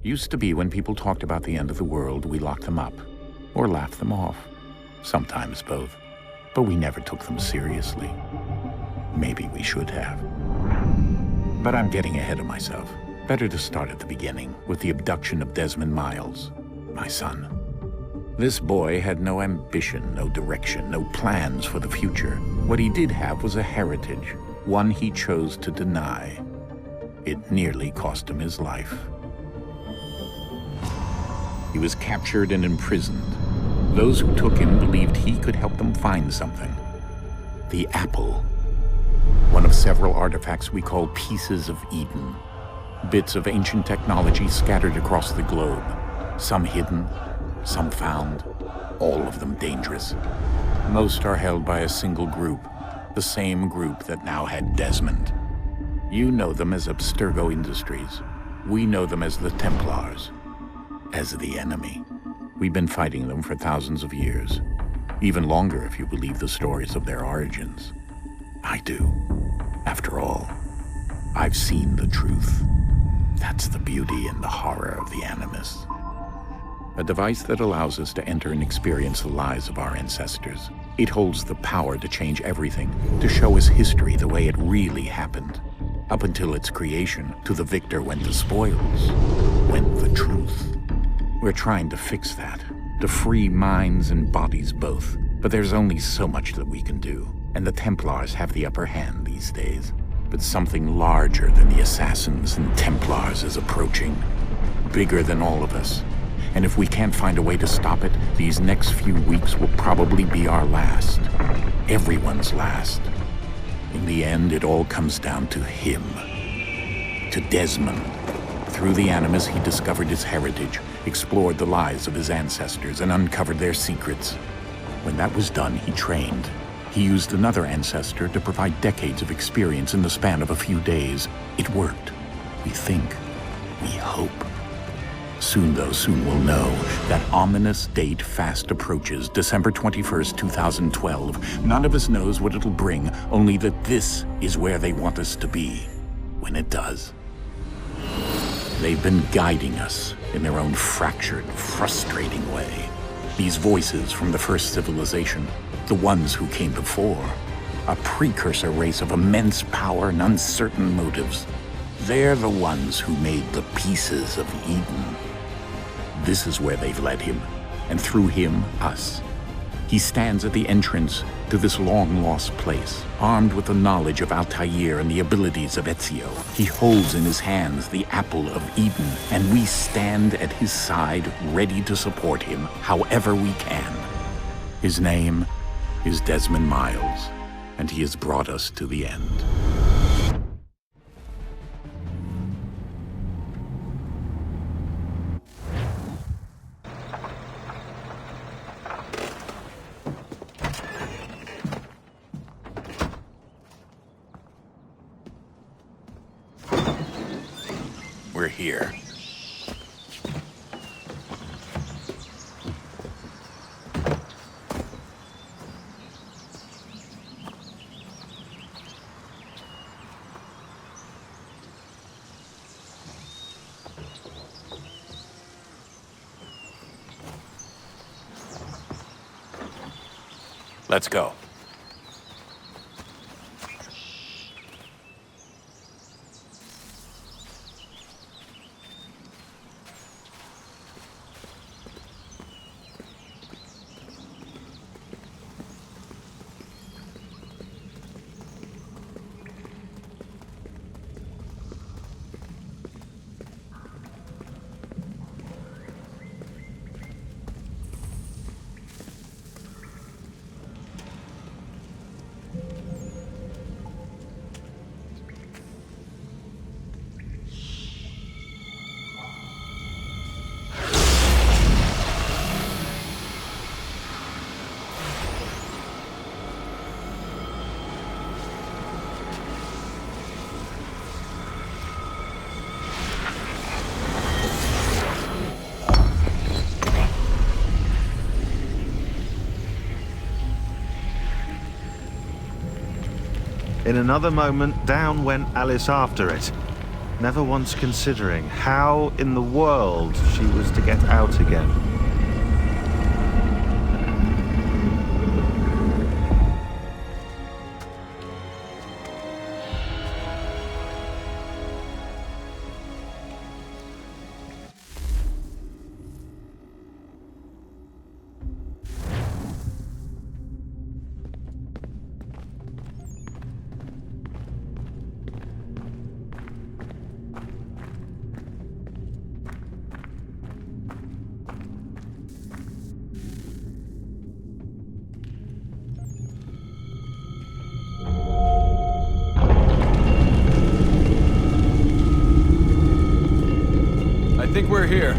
Used to be when people talked about the end of the world, we locked them up, or laughed them off. Sometimes both. But we never took them seriously. Maybe we should have. But I'm getting ahead of myself. Better to start at the beginning, with the abduction of Desmond Miles, my son. This boy had no ambition, no direction, no plans for the future. What he did have was a heritage, one he chose to deny. It nearly cost him his life. He was captured and imprisoned. Those who took him believed he could help them find something. The apple. One of several artifacts we call pieces of Eden. Bits of ancient technology scattered across the globe. Some hidden, some found, all of them dangerous. Most are held by a single group, the same group that now had Desmond. You know them as Abstergo Industries. We know them as the Templars. As the enemy. We've been fighting them for thousands of years. Even longer if you believe the stories of their origins. I do. After all, I've seen the truth. That's the beauty and the horror of the Animus. A device that allows us to enter and experience the lives of our ancestors. It holds the power to change everything, to show us history the way it really happened. Up until its creation, to the victor went the spoils, went the truth. We're trying to fix that, to free minds and bodies both. But there's only so much that we can do, and the Templars have the upper hand these days. But something larger than the Assassins and Templars is approaching, bigger than all of us. And if we can't find a way to stop it, these next few weeks will probably be our last. Everyone's last. In the end, it all comes down to him. To Desmond. Through the Animus, he discovered his heritage, explored the lives of his ancestors, and uncovered their secrets. When that was done, he trained. He used another ancestor to provide decades of experience in the span of a few days. It worked. We think. We hope. Soon, though, soon we'll know. That ominous date fast approaches, December 21st, 2012. None of us knows what it'll bring, only that this is where they want us to be. When it does. They've been guiding us in their own fractured, frustrating way. These voices from the first civilization, the ones who came before, a precursor race of immense power and uncertain motives. They're the ones who made the pieces of Eden. This is where they've led him, and through him, us. He stands at the entrance to this long-lost place, armed with the knowledge of Altair and the abilities of Ezio. He holds in his hands the apple of Eden, and we stand at his side, ready to support him however we can. His name is Desmond Miles, and he has brought us to the end. We're here. Let's go. In another moment, down went Alice after it. never once considering how in the world she was to get out again. I think we're here.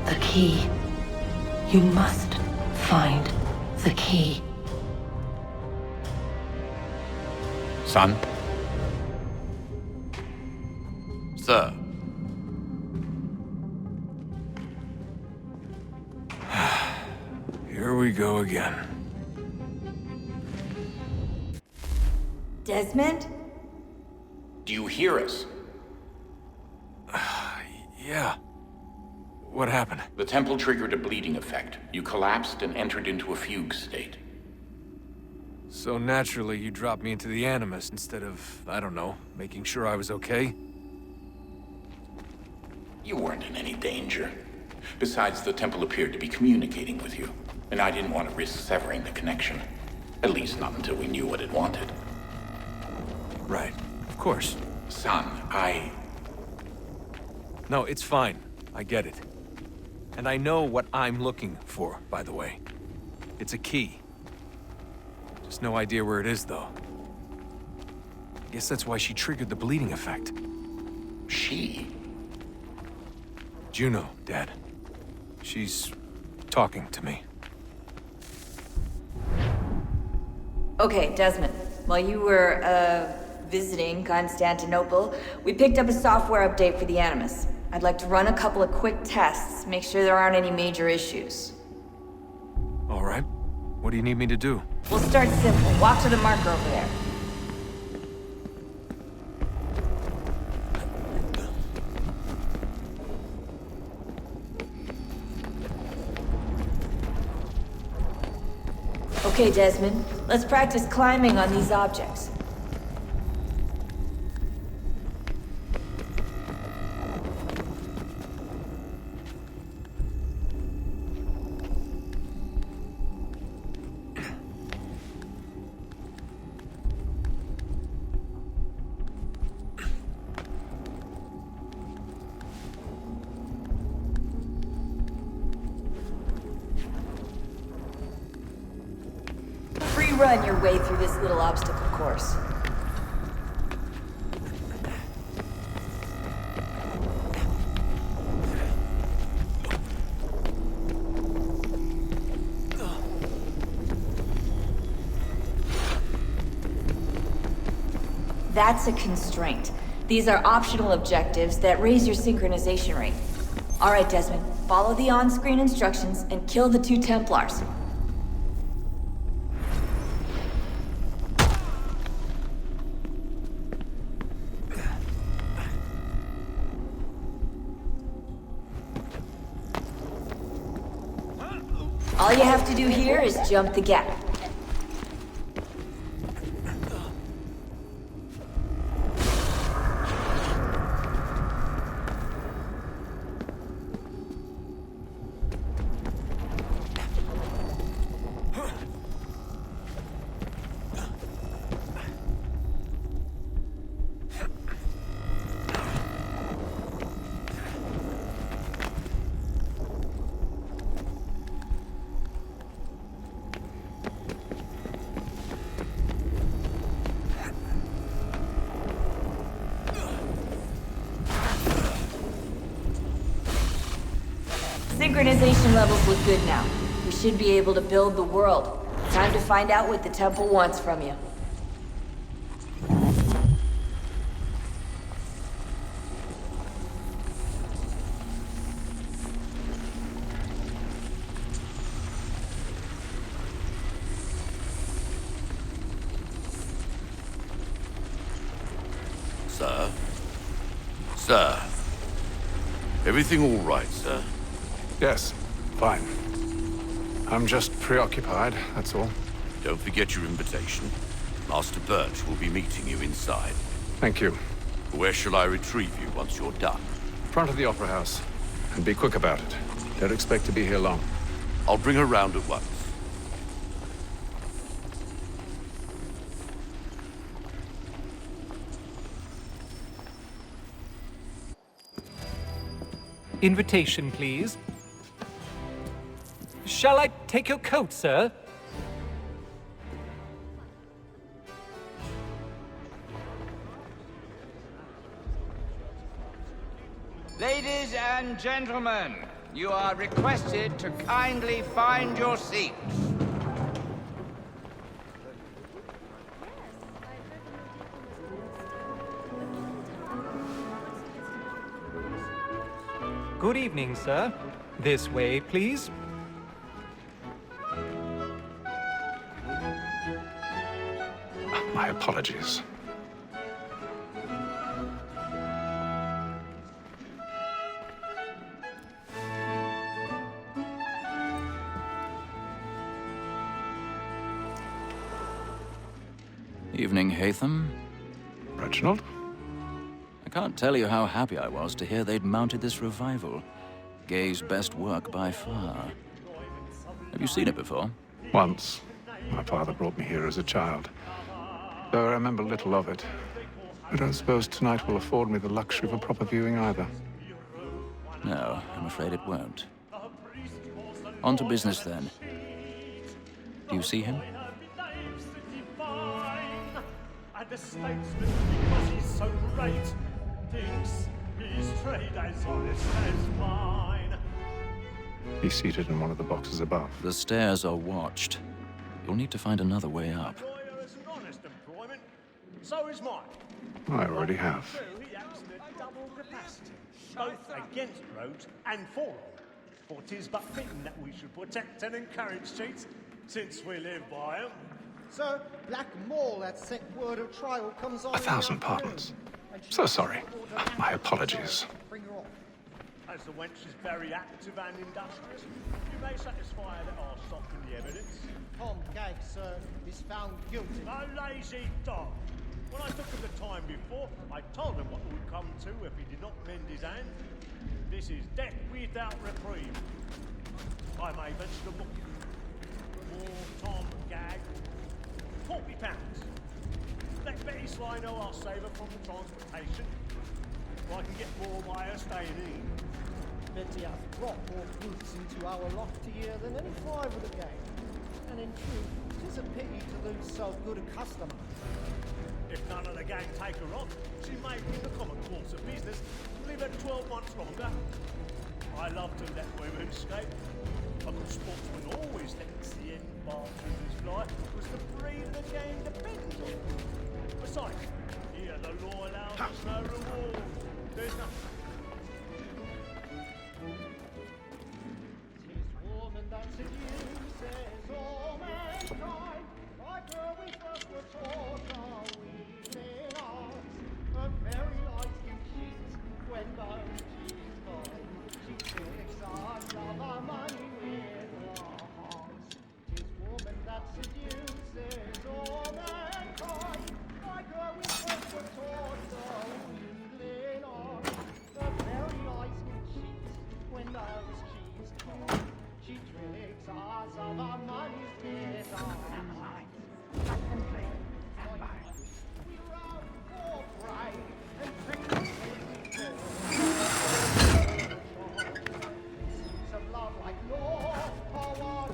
The key. You must find the key. Son? Sir. Here we go again. Desmond? Do you hear us? Yeah. What happened? The temple triggered a bleeding effect. You collapsed and entered into a fugue state. So naturally, you dropped me into the Animus instead of, I don't know, making sure I was okay? You weren't in any danger. Besides, the temple appeared to be communicating with you, and I didn't want to risk severing the connection. At least not until we knew what it wanted. Right. Of course. Son, No, it's fine. I get it. And I know what I'm looking for, by the way. It's a key. Just no idea where it is, though. I guess that's why she triggered the bleeding effect. She? Juno, Dad. She's talking to me. Okay, Desmond. While you were, visiting Constantinople, we picked up a software update for the Animus. I'd like to run a couple of quick tests, make sure there aren't any major issues. All right. What do you need me to do? We'll start simple. Walk to the marker over there. Okay, Desmond. Let's practice climbing on these objects. Run your way through this little obstacle course. That's a constraint. These are optional objectives that raise your synchronization rate. Alright, Desmond, follow the on-screen instructions and kill the 2 Templars. All you have to do here is jump the gap. Synchronization levels look good now. We should be able to build the world. Time to find out what the temple wants from you. Sir? Sir? Everything all right, sir? Yes, fine. I'm just preoccupied, that's all. Don't forget your invitation. Master Birch will be meeting you inside. Thank you. Where shall I retrieve you once you're done? Front of the Opera House. And be quick about it. Don't expect to be here long. I'll bring her round at once. Invitation, please. Shall I take your coat, sir? Ladies and gentlemen, you are requested to kindly find your seats. Good evening, sir. This way, please. My apologies. Evening, Hatham. Reginald? I can't tell you how happy I was to hear they'd mounted this revival. Gay's best work by far. Have you seen it before? Once. My father brought me here as a child. Though I remember little of it. I don't suppose tonight will afford me the luxury of a proper viewing either. No, I'm afraid it won't. On to business, then. Do you see him? And the statesman, because he's so great, thinks his trade as honest as mine. He's seated in one of the boxes above. The stairs are watched. You'll need to find another way up. Employer is an honest employment, so is mine. I already have. So he acts at double capacity, both against roads and for them. For 'tis but fitting that we should protect and encourage cheats, since we live by 'em. Sir, Black Mall, that set word of trial comes on. 1,000 pardons. So sorry. My apologies. Bring her off. As the wench is very active and industrious, you may satisfy that I'll soften the evidence. Tom Gag, sir, is found guilty. A lazy dog. When I took him the time before, I told him what it would come to if he did not mend his hand. This is death without reprieve. I may mention the book. More Tom Gag. £40. Let Betty Sly know I'll save her from the transportation. So I can get more by her staying in. Betty has brought more goods into our loft here than any five of the gang. And in truth, 'tis a pity to lose so good a customer. If none of the gang take her on, she may, in the common course of business, live her 12 months longer. I love to let women escape. A good sportsman always lets the end bar through his fly, was the breed the game depends on. Besides, here no reward. There's nothing. Tis woman that seduces all mankind, like her we first were taught our weakling arts. Her very light can cheat when both she's gone. She tricks us of our money with her hearts. Tis woman that seduces all mankind, like her we first were taught our weakling arts. Her very eyes can cheat when those she's caught. She tricks us of our money with her hearts. We run for prey and think of love like law, or what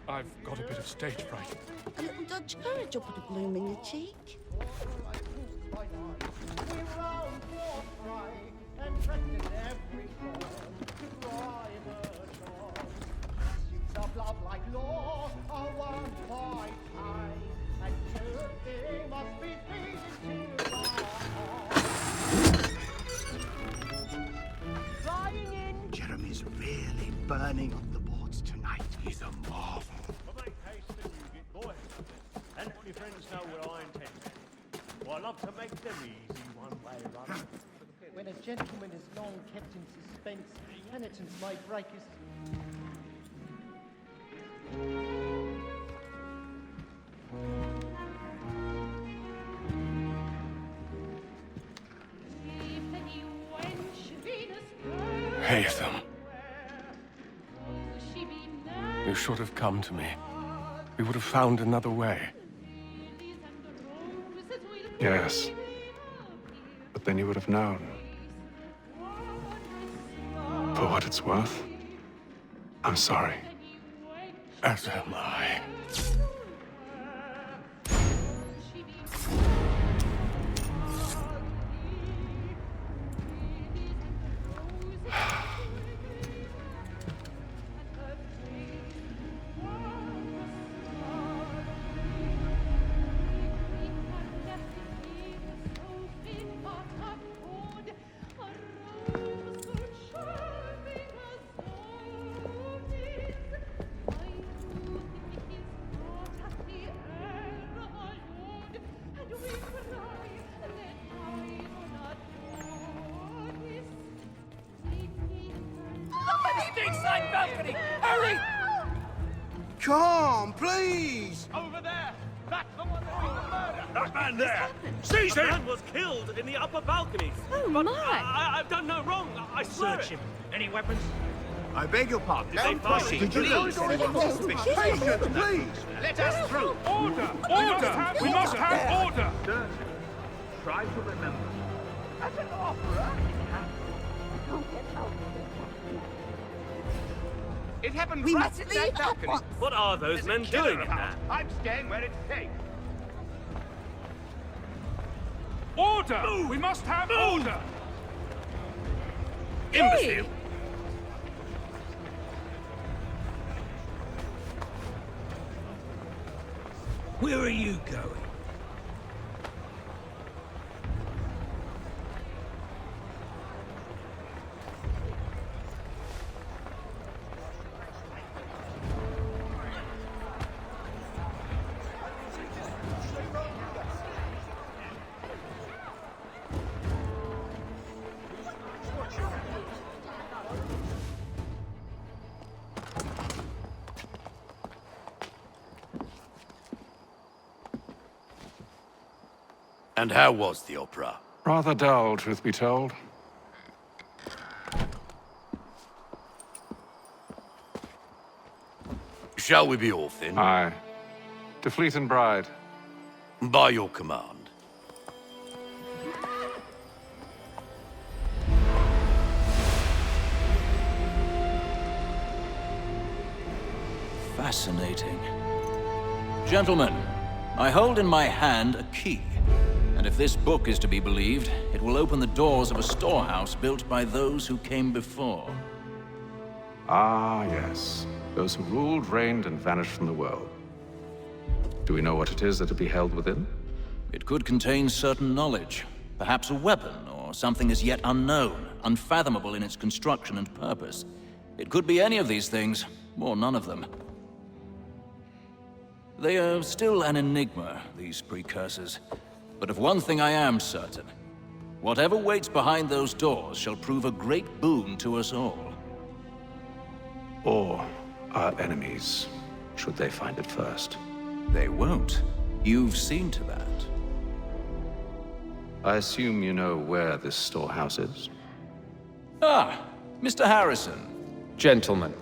I've got a bit of stage fright. A little Dutch courage will put a bloom in your cheek. we run for prey and threaten every form to drive her charm. Pursuits of love like law are won by time, and everything must be feeding to our hearts. Flying in. Jeremy's really burning up the boards tonight. He's a marvel. But make haste and you get boy. And let your friends know what I intend. Well, I love to make them easy one way or other. When a gentleman is long kept in suspense, penitence may break his... Haytham. You should have come to me. We would have found another way. Yes. But then you would have known. For what it's worth, I'm sorry. As am I. Inside balcony! Hurry! Come, please! Over there! That's the one doing the murder! That man there! Seize him! The man was killed in the upper balconies. Oh, but my! I've done no wrong. I swear Search it. him. Any weapons? I beg your pardon. Did they find him? Did you Please. Patience, please! Let us through! Order! Order! We must have order! Sir, try to remember. At an opera? It happened We right must at leave that at balcony. once. What are those There's men a killer doing in about. there? I'm staying where it's safe. Order! We must have order! Imbecile! Where are you going? And how was the opera? Rather dull, truth be told. Shall we be off then? Aye. To Fleet and Bride. By your command. Fascinating. Gentlemen, I hold in my hand a key. And if this book is to be believed, it will open the doors of a storehouse built by those who came before. Ah, yes. Those who ruled, reigned, and vanished from the world. Do we know what it is that will be held within? It could contain certain knowledge, Perhaps a weapon, or something as yet unknown, unfathomable in its construction and purpose. It could be any of these things, or none of them. They are still an enigma, these precursors. But of one thing I am certain. Whatever waits behind those doors shall prove a great boon to us all. Or our enemies, should they find it first. They won't. You've seen to that. I assume you know where this storehouse is? Ah, Mr. Harrison. Gentlemen,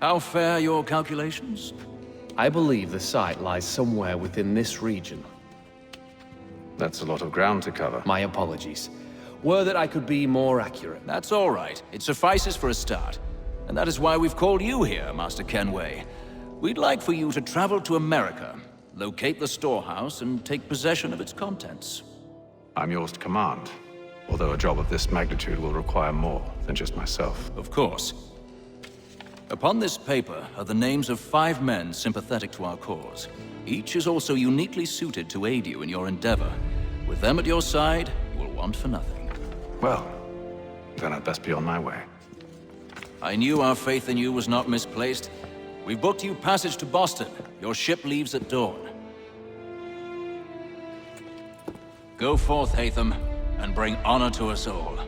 How fare your calculations? I believe the site lies somewhere within this region. That's a lot of ground to cover. My apologies. Were that I could be more accurate. That's all right. It suffices for a start. And that is why we've called you here, Master Kenway. We'd like for you to travel to America, locate the storehouse, and take possession of its contents. I'm yours to command, although a job of this magnitude will require more than just myself. Of course. Upon this paper are the names of 5 men sympathetic to our cause. Each is also uniquely suited to aid you in your endeavor. With them at your side, you will want for nothing. Well, then I'd best be on my way. I knew our faith in you was not misplaced. We've booked you passage to Boston. Your ship leaves at dawn. Go forth, Hatham, and bring honor to us all.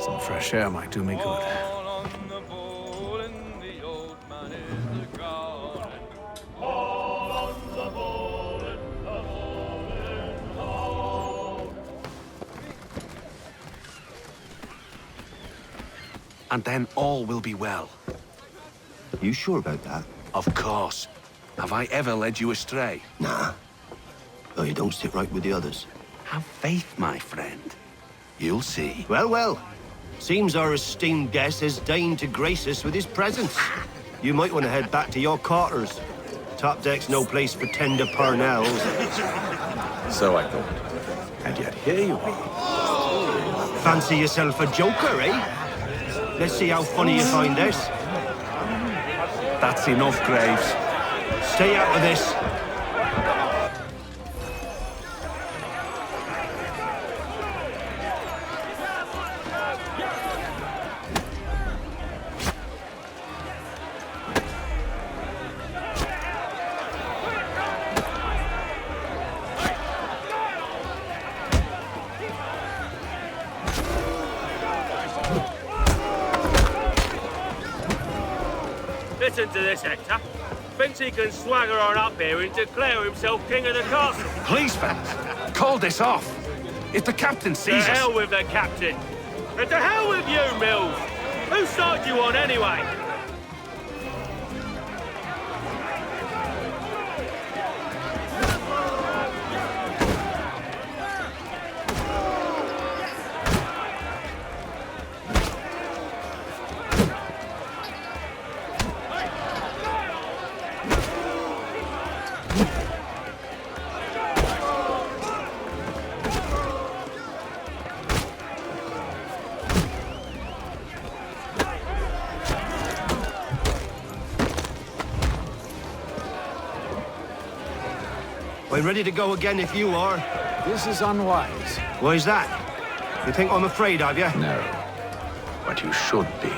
Some fresh air might do me good. And then all will be well. You sure about that? Of course. Have I ever led you astray? Nah. Oh, you don't sit right with the others. Have faith, my friend. You'll see. Well, well. Seems our esteemed guest has deigned to grace us with his presence. You might want to head back to your quarters. Top deck's no place for tender parnells. So I thought. And yet here you are. Fancy yourself a joker, eh? Let's see how funny you find this. That's enough, Graves. Stay out of this. Listen to this, Hector. Thinks he can swagger on up here and declare himself king of the castle. Please, fellas, call this off. If the captain sees To us... hell with the captain. And to hell with you, Mills. Whose side you on, anyway? I'm ready to go again if you are. This is unwise. Why's that? You think I'm afraid, have you? No. But you should be.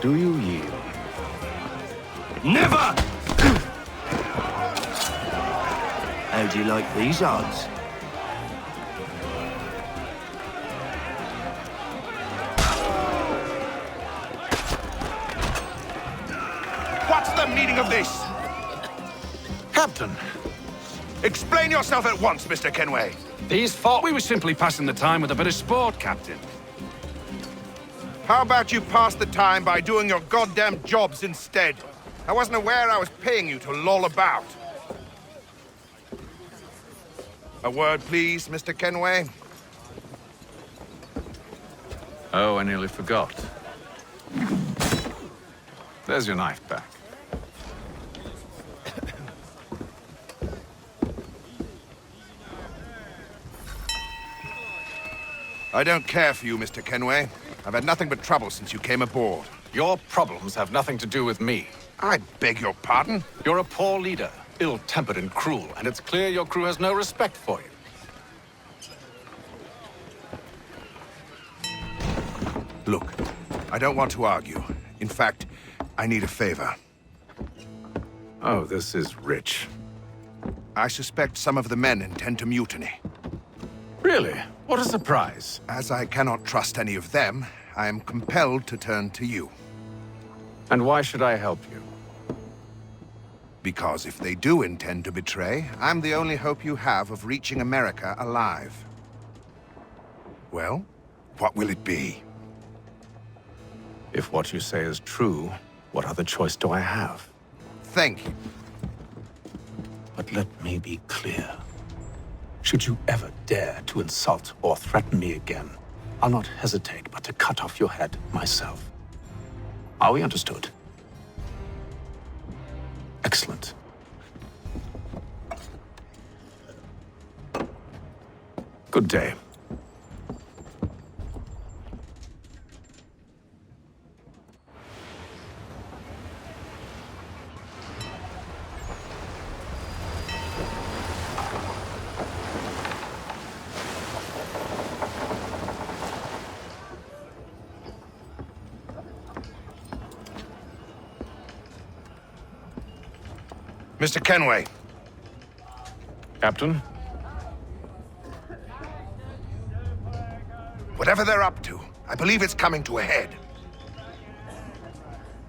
Do you yield? Never! How do you like these odds? What's the meaning of this? Captain, explain yourself at once, Mr. Kenway. These thought we were simply passing the time with a bit of sport, Captain. How about you pass the time by doing your goddamn jobs instead? I wasn't aware I was paying you to loll about. A word, please, Mr. Kenway. Oh, I nearly forgot. There's your knife back. I don't care for you, Mr. Kenway. I've had nothing but trouble since you came aboard. Your problems have nothing to do with me. I beg your pardon? You're a poor leader, ill-tempered and cruel, and it's clear your crew has no respect for you. Look, I don't want to argue. In fact, I need a favor. Oh, this is rich. I suspect some of the men intend to mutiny. Really? What a surprise. As I cannot trust any of them, I am compelled to turn to you. And why should I help you? Because if they do intend to betray, I'm the only hope you have of reaching America alive. Well, what will it be? If what you say is true, what other choice do I have? Thank you. But let me be clear. Should you ever dare to insult or threaten me again, I'll not hesitate but to cut off your head myself. Are we understood? Excellent. Good day. Mr. Kenway. Captain? Whatever they're up to, I believe it's coming to a head.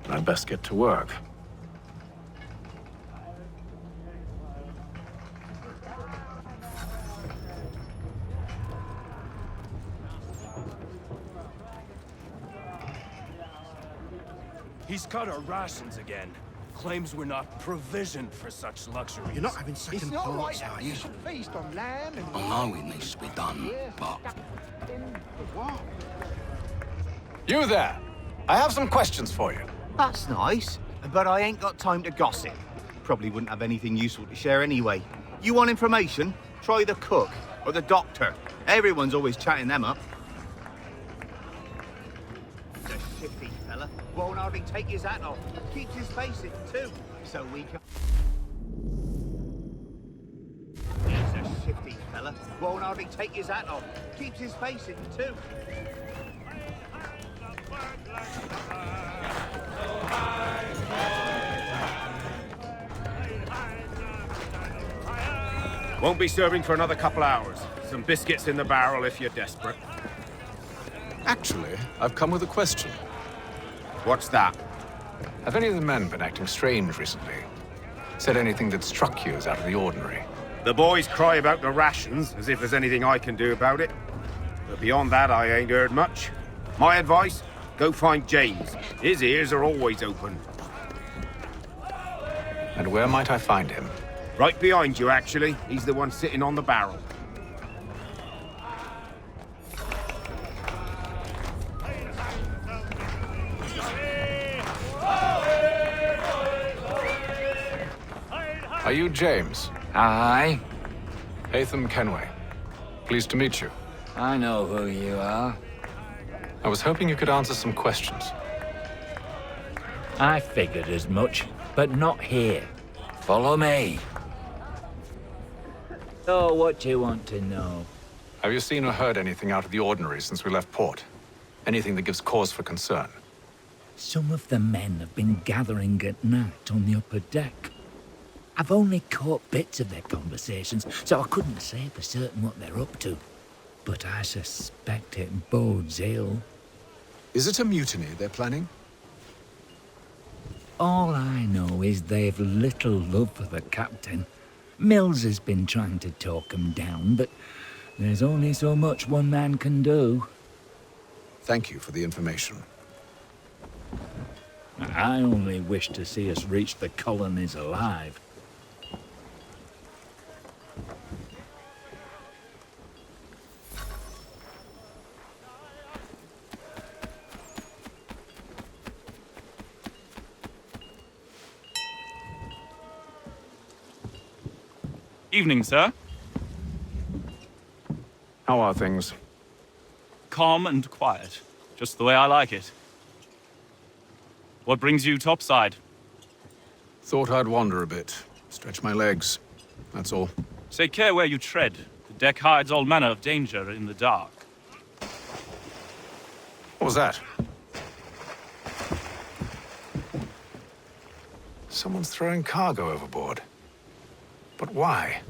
I'd best get to work. He's cut our rations again. Claims we're not provisioned for such luxuries. You're not having second thoughts, are you? Feast on lamb and... I know it needs to be done, but... What? You there! I have some questions for you. That's nice, but I ain't got time to gossip. Probably wouldn't have anything useful to share anyway. You want information? Try the cook or the doctor. Everyone's always chatting them up. The shifty fella won't hardly take his hat off. Keeps his face in too, so we can... He's a shifty fella. Won't hardly take his hat off. Keeps his face in too. Won't be serving for another couple hours. Some biscuits in the barrel if you're desperate. Actually, I've come with a question. What's that? Have any of the men been acting strange recently? Said anything that struck you as out of the ordinary? The boys cry about the rations, as if there's anything I can do about it. But beyond that, I ain't heard much. My advice? Go find James. His ears are always open. And where might I find him? Right behind you, actually. He's the one sitting on the barrel. Are you James? Aye. Hatham Kenway. Pleased to meet you. I know who you are. I was hoping you could answer some questions. I figured as much, but not here. Follow me. So what do you want to know? Have you seen or heard anything out of the ordinary since we left port? Anything that gives cause for concern? Some of the men have been gathering at night on the upper deck. I've only caught bits of their conversations, so I couldn't say for certain what they're up to. But I suspect it bodes ill. Is it a mutiny they're planning? All I know is they've little love for the captain. Mills has been trying to talk him down, but there's only so much one man can do. Thank you for the information. I only wish to see us reach the colonies alive. Evening, sir. How are things? Calm and quiet. Just the way I like it. What brings you topside? Thought I'd wander a bit. Stretch my legs. That's all. Take care where you tread. The deck hides all manner of danger in the dark. What was that? Someone's throwing cargo overboard. But why?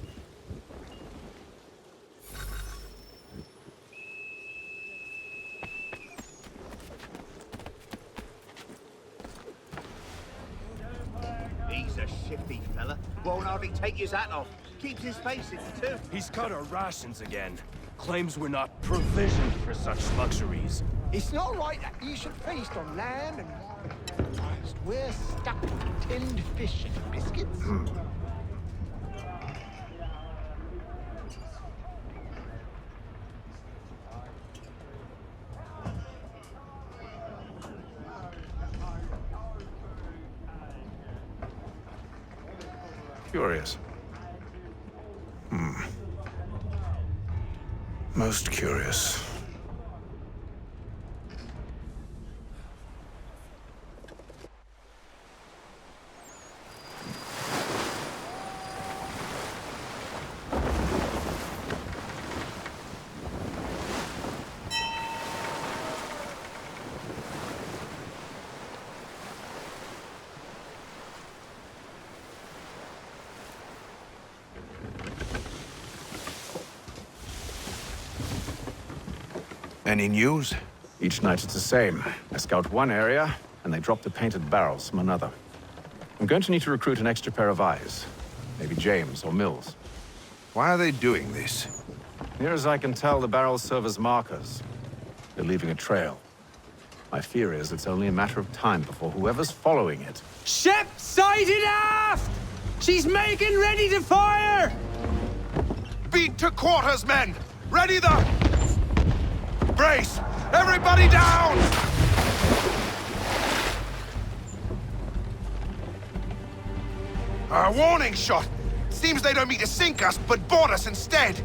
He's a shifty fella. Won't hardly take his hat off. Keeps his face in too. He's cut our rations again. Claims we're not provisioned for such luxuries. It's not right that you should feast on lamb and wine, whilst we're stuck with tinned fish and biscuits. Curious. Most curious. Any news? Each night it's the same. I scout one area, and they drop the painted barrels from another. I'm going to need to recruit an extra pair of eyes. Maybe James or Mills. Why are they doing this? Near as I can tell, the barrels serve as markers. They're leaving a trail. My fear is it's only a matter of time before whoever's following it... Ship sighted aft! She's making ready to fire! Beat to quarters, men! Ready the... Brace! Everybody down! A warning shot! Seems they don't mean to sink us, but board us instead!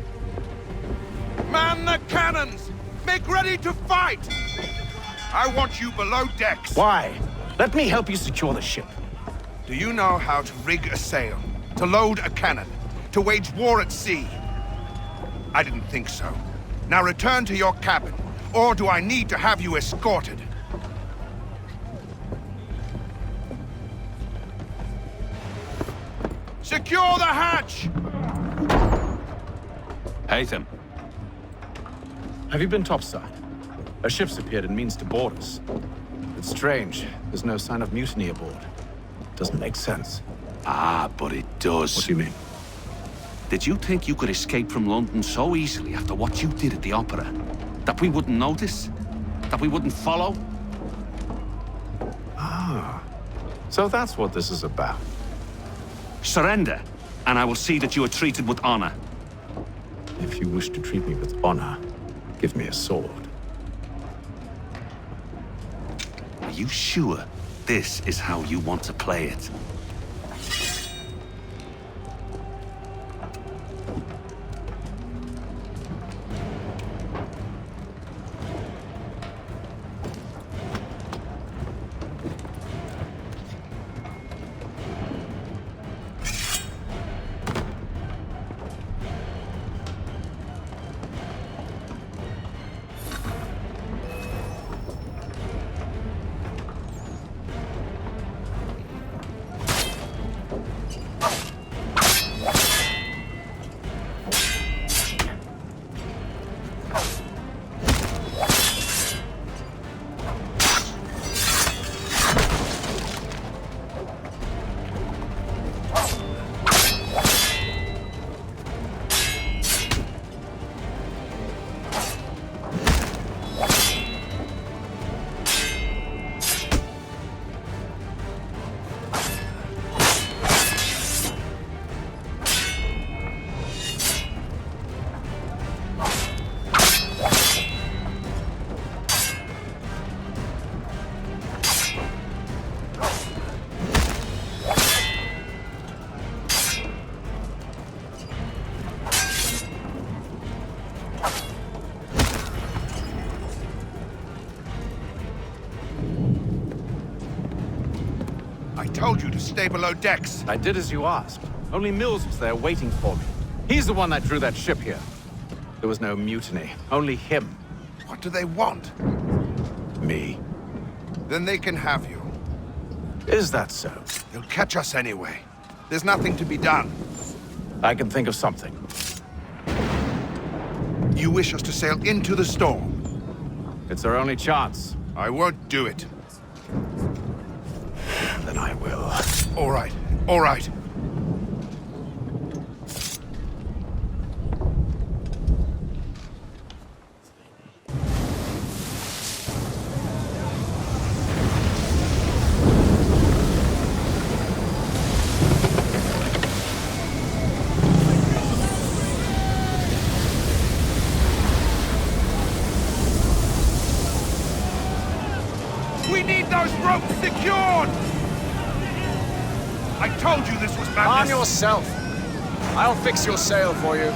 Man the cannons! Make ready to fight! I want you below decks! Why? Let me help you secure the ship. Do you know how to rig a sail? To load a cannon? To wage war at sea? I didn't think so. Now return to your cabin, or do I need to have you escorted? Secure the hatch! Haytham. Have you been topside? A ship's appeared and means to board us. It's strange. There's no sign of mutiny aboard. Doesn't make sense. Ah, but it does. What do you mean? Did you think you could escape from London so easily after what you did at the opera? That we wouldn't notice? That we wouldn't follow? Ah. So that's what this is about. Surrender, and I will see that you are treated with honor. If you wish to treat me with honor, give me a sword. Are you sure this is how you want to play it? I told you to stay below decks. I did as you asked. Only Mills was there waiting for me. He's the one that drew that ship here. There was no mutiny, only him. What do they want? Me. Then they can have you. Is that so? They'll catch us anyway. There's nothing to be done. I can think of something. You wish us to sail into the storm? It's our only chance. I won't do it. Then I will. All right, all right. We need those ropes secured! I told you this was madness! Arm yourself! I'll fix your sail for you.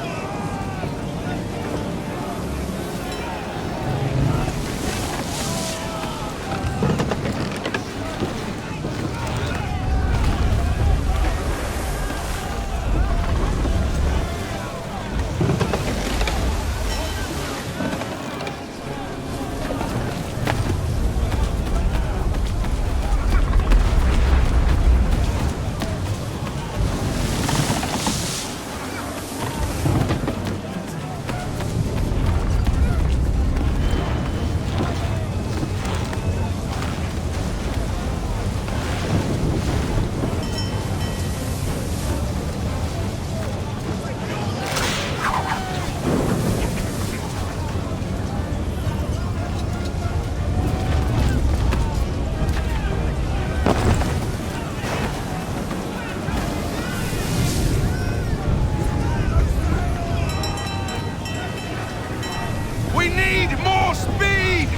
We need more speed!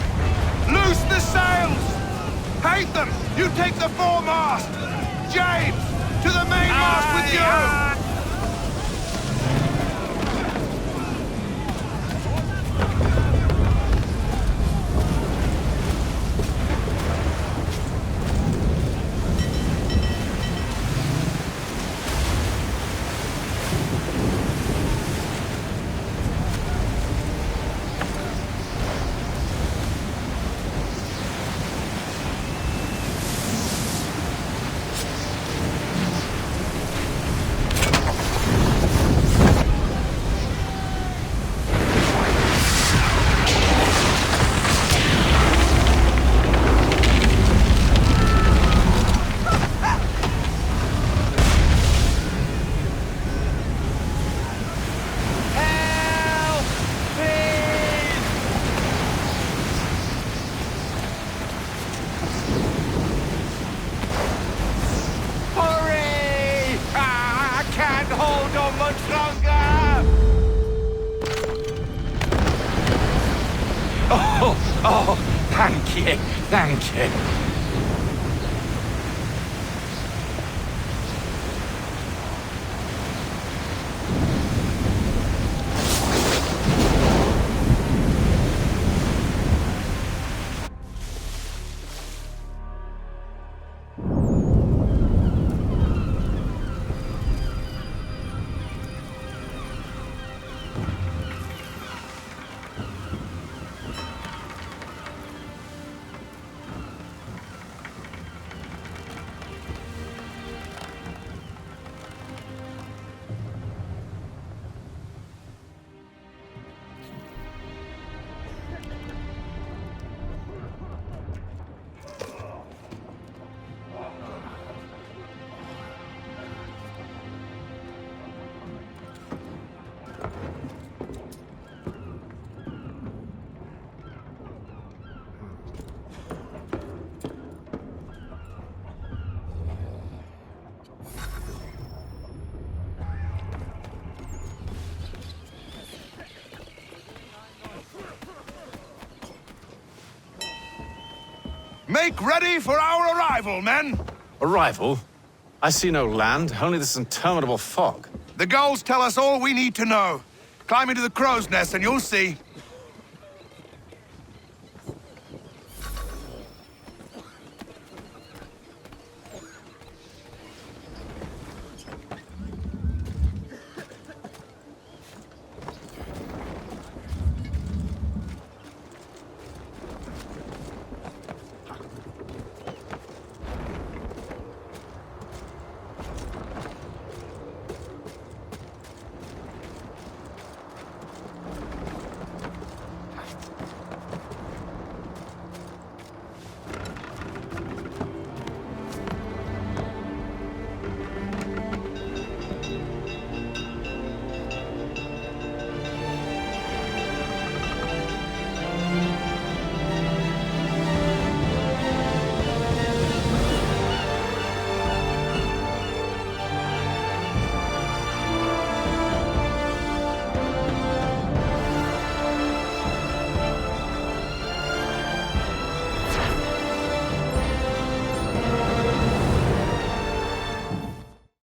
Loose the sails! Haytham, you take the foremast! James, to the mainmast with you! Oh, thank you, thank you. Make ready for our arrival, men! Arrival? I see no land, only this interminable fog. The gulls tell us all we need to know. Climb into the crow's nest and you'll see.